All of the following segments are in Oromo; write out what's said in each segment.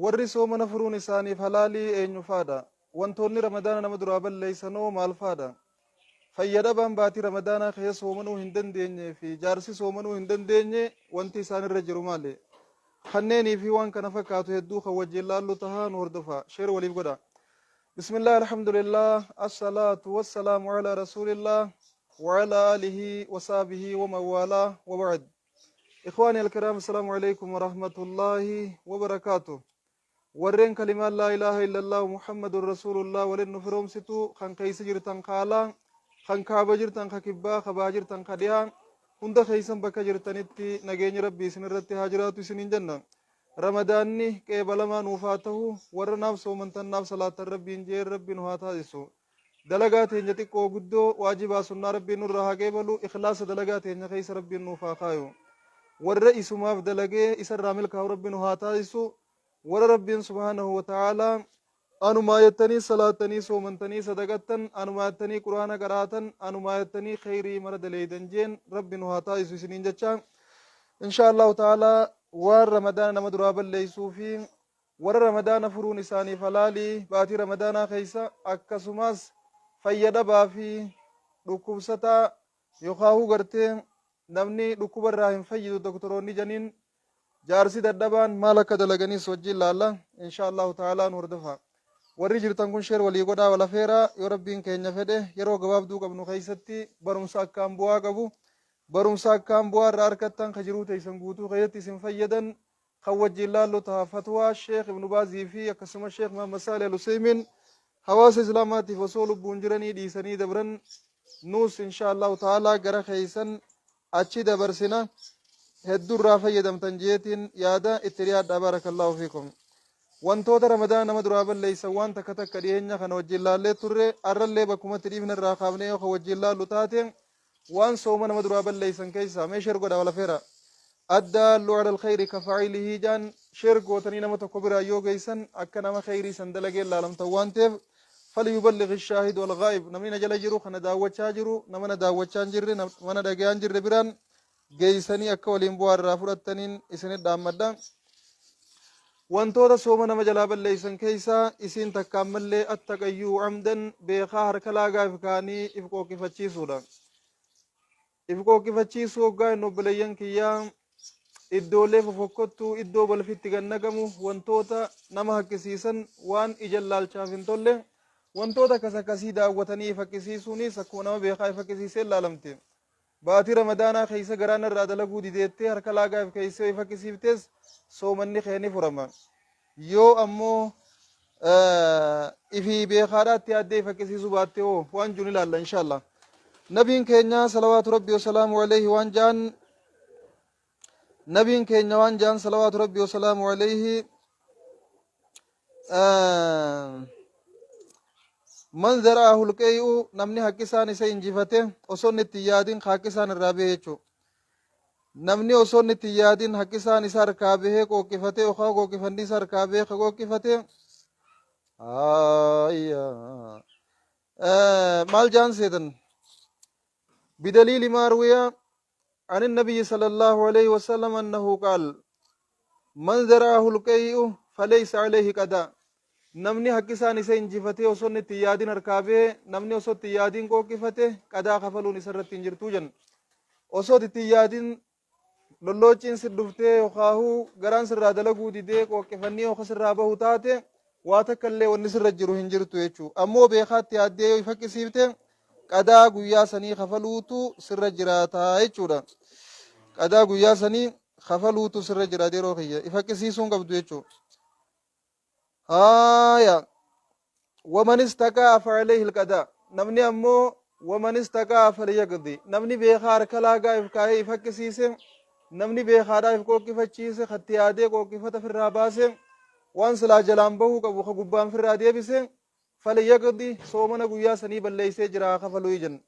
warri soomana furuun isaaniif halaalii eenyu faadha? Wantoonni ramadaana nama duraa balleeysanoo maal faadha? Fayyadabaan baatii ramadaanaa keessa soomanuu hin dandeenye fi jaarsi soomanuu hin dandeenye wanti isaanirra jiru maali? Kanneenii fi waan kana fakkaatu hedduu kan wajjin laallu tahaa nu hordofa. Sheer waliif godha. Bismillah, alhamdulillah, assalatu wassalaamu ala rasulillah wa ala alihi wa sahbihi wa mawala wa ba'd. إخواني الكرام السلام عليكم ورحمة الله وبركاته. ورين كلمة لا إله إلا الله محمد رسول الله ولن نفرم ستو خان كيس جرتان خالا خان كعبة جرتان خكبا خبا جرتان خديان هند خيسن بك جرتانيتي نجين ربي سنرتي هاجرات سنين جنة رمضاني كيبلما نوفاته ورناف سومنتن ناف صلاة ربي انجير ربي نهاتا ديسو دلقات هنجتي كو قدو واجبا سنة ربي نرها قبلو إخلاص دلقات هنجا خيس ربي نوفا خايو والرئيس ما في دلقه إسر رامل كهو ربي نهاتا ديسو ور ربي سبحانه وتعالى أنو ما يتني صلاتني سومنتني صدقتن أنو ما يتني قرآن قراتن أنو ما يتني خيري مرد ليدن جين ربي نهاتا ديسو سنين جتشان إن شاء الله تعالى ور رمضان نمد رابل ليسو فين ور رمضان فرون إساني فلالي باتي رمضان خيسا أكسماس فيدا بافي ركوبستا يخاهو غرتين namni dhukkuba irraa hin fayyidu doktoroonni janiin jaarsi dadhabaan maal akka dalaganis wajjin laalla insha allahu ta'aalaa nu hordofa warri jirtan kun sheer walii godhaa wala feeraa yoo rabbiin keenya fedhe yeroo gabaabduu qabnu keessatti barumsa akkaan bu'aa qabu barumsa akkaan bu'aa irraa harkattan ka jiruu teessan guutuu keessatti isin fayyadan kan wajjin laallu ta'a fatwaa sheekh ibnu baazii fi akkasuma sheekh muhammad saalih al-useymin hawaasa islaamaatiif osoo lubbuun jiranii dhiisanii dabran nuus insha allahu ta'aalaa gara keessan achi dabarsina heddurraa fayyadamtan jeetiin yaada itti dhiyaadhaa barakallahu fiikum wantoota ramadaan nama duraa balleeysan waan takka takka dhiyeenya kana wajjin laallee turre arrallee bakkumatti dhiifne irraa kaafnee yoo wajjin laallu taate waan sooma nama duraa balleeysan keessaa mee sheer godha wala feera addaallu ala alkhayri ka faacilihi jaan sheer gootanii nama tokko biraa yoo geeysan akka nama khayrii san dalagee laalamtan waan ta'eef فليبلغ الشاهد والغائب نمني نجل جرو خنا داوچا جرو نمنا داوچا جري نمنا دغيان جري بران geeysanii akka waliin bu'aarraa fudhattaniin isinit dhaammadha wantoota sooma nama jalaa balleeysan keessaa isiin takkaan mallee attaqayyuu amdan beekaa harka laagaaf kaanii if qooqifachiisuudha if qooqifachiisuu hoggaa hin obboleeyyan kiyyaa iddoolee fofokkottuu iddoo balfitti gannagamu wantoota nama hakkisiisan waan ija laalchaaf hin tolle wantoota akkas akkasii daawwatanii fakkisiisuunis akkuma nama beekaa fakkisiisee laalamte baatii ramadaanaa keessa garaan irraa dalaguu dideettee harka laagaaf keessa fakkisiiftes soomanni keeni furama yoo ammoo ifi beekaadhaatti addee fakkisiisuu baatte oo waan jun ilaalla inshallah nabiin keenya salawaatu rabbi wasalaamu alayhi waan jaan nabiin keenya waan jaan salawaatu rabbi wasalaamu alayhi من ذراه القيء نمني حقسان إسا إنجفته أصون التيادين حقسان الرابع نمني أصون التيادين حقسان إسا ركابه كوكفته أخا كوكفندي إسا ركابه كوكفته مال جان سيدن بدليل ما روي عن النبي صلى الله عليه وسلم أنه قال من ذراه القيء فليس عليه قضاء namni haqqisaan isa injifatee osoo inni itti yaadin harkaabee namni osoo itti yaadin qooqifate qadaa kafaluun isarratti hin jirtuu jan osoo itti yaadin lolloociin si dhuftee yookaahuu garaan sirraa dalaguu didee qooqifannii yookaan sirraa bahu taate waa takka illee wanni sirra jiru hin jirtu jechuu ammoo beekaatti yaaddee yoo fakkisiifte qadaa guyyaa sanii kafaluutu sirra jiraataa jechuudha qadaa guyyaa sanii kafaluutu sirra jiraata yeroo kiyya ifakkisiisuun qabdu jechuudha ومن استقى فعليه القضاء نمني أمو ومن استقى فليقضي نمني بيخار كلاغا إفكاهي إفكسيسي نمني بيخارا إفكوكي فتشيسي ختيادي كوكي فتف الراباسي وانسلا جلامبه كبوخ قبان في الرادية بسي فليقضي صومنا قويا سنيبا ليسي جراخ فلويجن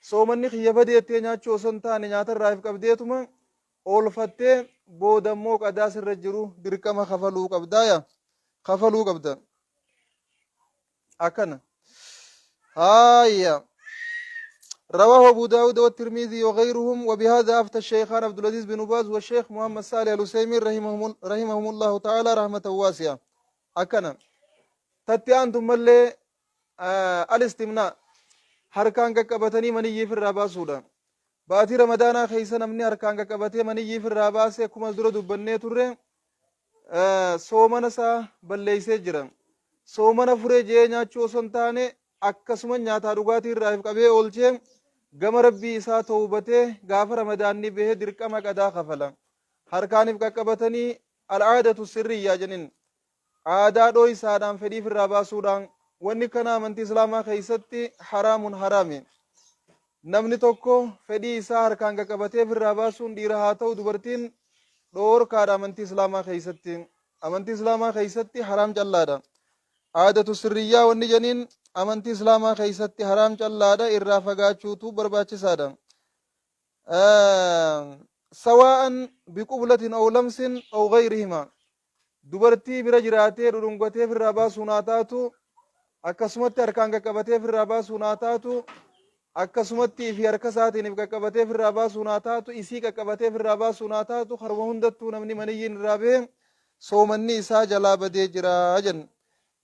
صومني خيبا ديتي نياتشو سنتاني نياتا رايف قبديتما أول فتي بودمو قداس الرجرو بركما خفلو قبدايا خفلو قبدا أكنا رواه أبو داود والترمذي وغيرهم. وبهذا أفتى الشيخان عبد العزيز بن باز والشيخ محمد صالح العثيمين رحمهم الله تعالى رحمة واسعة. أكنا تتيان ثم اللي الاستمناء harkaan qaqqabatanii maniyyii firraa baasuudha. Baatii ramadaanaa keessa namni harkaan qaqqabatee maniyyii firraa baasee akkuma dura dubbannee turre soomana isaa balleeysee jira. Soomana furee jee nyaachuu osoo hin taane akkasuma nyaataa dhugaatii irraa if qabee oolchee gama rabbii isaa tawbatee gaafa ramadaanni bahee dirqama qadaa kafala. Harkaaniif qaqqabatanii al'aadatu sirriyyaa jeniin aadaa dhooysaadhaan fedhiif irraa baasuudhaan wanni kana amantii islaamaa keessatti haraamun haraami. Namni tokko fedhii isaa harkaan qaqqabatee irraa baasuun dhiira haa ta'u dubartiin dhoorkaadha amantii islaamaa keessatti. Amantii islaamaa keessatti haraam callaadha. Aadatu sirriyyaa wanni jeniin amantii islaamaa keessatti haraam callaadha, irraa fagaachuutu barbaachisaadha. Sawaa'an biqublatin aw lamsin aw gayrihima. Dubartii bira jiraatee dhudhungatee irraa baasuun haa taatu akkasumatti harkaan qaqqabatee irraa baasuun haa taatu akkasumatti fi harka isaatiin qaqqabatee irraa baasuun haa taatu isii qaqqabatee irraa baasuun haa taatu harma hundattuu namni maniyyiin irraa bee soomanni isaa jalaa badee jira jenna.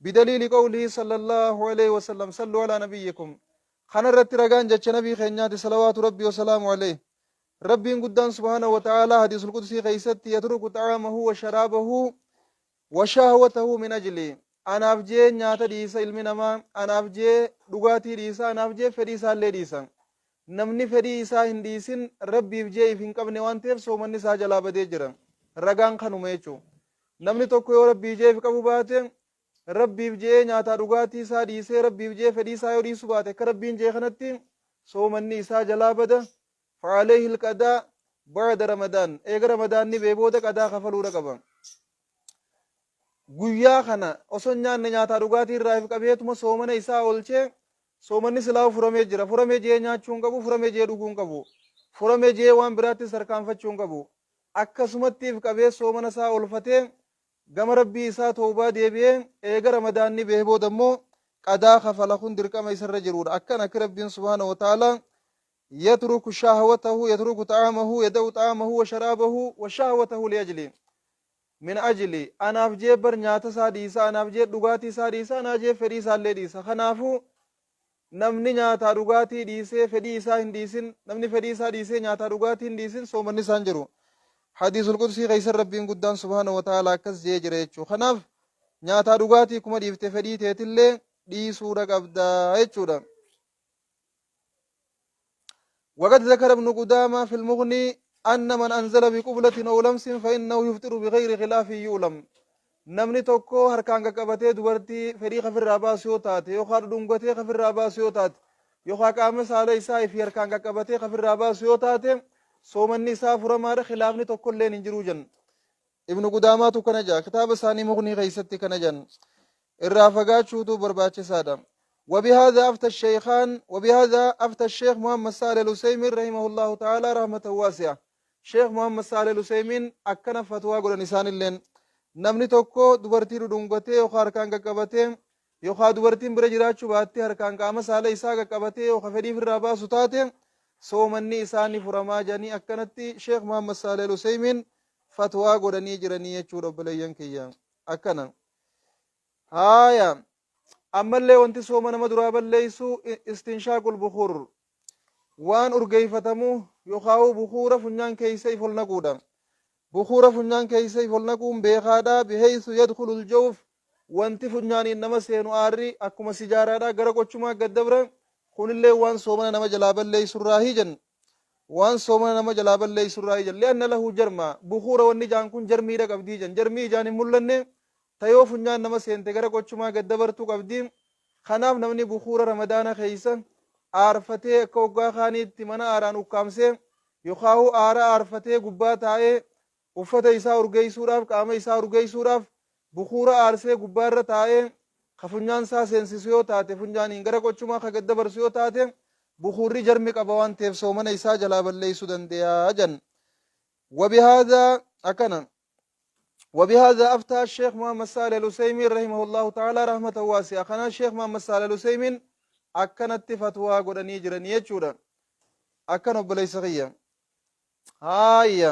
بدليل قوله صلى الله عليه وسلم صلوا على نبيكم خنرت رجان جتش نبي خينات صلوات ربي وسلام عليه. ربي قدام سبحانه وتعالى حديث القدسي خيست يترك طعامه وشرابه وشهوته من أجلي. أنا أفجي نياتا ديسا المنما أنا أفجي دغاتي ديسا أنا أفجي فريسا اللي ديسا نمني فريسا هنديسين ربي فجي فين قبني وانتف سومن نسا جلا بدي جرم رجان خنو ميچو نمني توكو ربي جي في قبو باتن ربي بجي نياتا دغاتي سا ديسه ربي بجي فريسا يو ديسو باته كربين جي خنتين سومن نسا جلا بدا فعليه القضاء بعد رمضان ايغ رمضان ني بيبوده قضاء خفلو رقبا guyyaa kana osoo nyaanne nyaataa dhugaatii irraa if qabeetuma soomana isaa oolchee soomanni silaa furamee jira. Furamee jee nyaachuu hin qabu, furamee jee dhuguu hin qabu, furamee jee waan biraattis harkaanfachuu hin qabu. Akkasumatti if qabee soomana isaa oolfatee gama rabbii isaa tawbaa deebi'ee eega ramadaanni bahee booda immoo qadaa kafala kun dirqama isarra jirudha. Akkan akka rabbiin subhaanahu wa ta'aalaa yatruku shahwatahu yatruku ta'amahu yada'u ta'amahu wa sharaabahu wa shahwatahu liajli من أجلي أنا أفجي برنياتا ساديسا أنا أفجي دغاتي ساديسا أنا أفجي فريسا اللي ديسا خنافو نمني نياتا دغاتي ديسي فريسا هنديسين نمني فريسا ديسي نياتا دغاتي هنديسين سومني سانجرو حديث القدسي غيسر ربين قدام سبحانه وتعالى كس جيجريچو خناف نياتا دغاتي كما ديفت فري تيتلي دي سورة قبدا ايچودا. وقد ذكر ابن قدامة في المغني أن من أنزل بقبلة أو لمس فإنه يفطر بغير خلاف يؤلم. نمني توكو هركان قبته دبرتي فريق في الراباس يوتات يوخار دونغتي في الراباس يوتات يوخا قامس على إساء في هركان قبته في الراباس يوتات سومن نساء فرمار خلافني توكو لين انجروجن. ابن قدامة كنجا كتاب ثاني مغني غيست كنجن الرافقات شوتو برباتش سادم. وبهذا أفتى الشيخان وبهذا أفتى الشيخ محمد صالح العثيمين رحمه الله تعالى رحمة واسعة. شيخ محمد صالح العثيمين أكنا فتوى قول نسان اللين نمني توكو دبرتي ردونغتي يوخا هركان قبتي يوخا دبرتين برجرات شباتي هركان قام صالح إساء قبتي يوخا فري في الرابا ستاتي سومني إساني فرما جاني أكنتي شيخ محمد صالح العثيمين فتوى قول نيجراني يچو رب ليان كيان أكنا هايا أما اللي وانت سومنا مدرابا ليسو استنشاق البخور وان أرقيفتمو يخاو بخورة فنان كيسي فلنقودا بخورة فنان كيسي فلنقوم بيخادا بحيث يدخل الجوف وانت فنان إنما سينو آري أكما سجارة غرق وچما قدبرا خون اللي وان سومنا نما جلابا ليسو راهيجا وان سومنا نما جلابا ليسو راهيجا لأن له جرما بخورة واني جان كون جرمي رق أبديجا جرمي جاني ملن تيو فنان نما سينت غرق وچما قدبرتو قبدين خناف نمني بخورة رمضان خيسا عارفتي كوغا خاني تمنا آران وكامسي يخاو آرا عارفتي قبات آئے وفتا إسا أرغي سوراف قام إسا أرغي سوراف بخورة آرسي قبار تآئے خفنجان سا سنسيسيو تاتے فنجان انگرا کوچما خگد برسيو تاتے بخوري جرمي قبوان تيف سومن إسا جلاب اللي سودن ديا جن. وبهذا أكنا وبهذا أفتى الشيخ محمد صالح العثيمين رحمه الله تعالى رحمة واسعة. أخنا الشيخ محمد صالح العثيمين أكنت فتوى قدني جرني يجورا akkan obboleessa kiyya haayya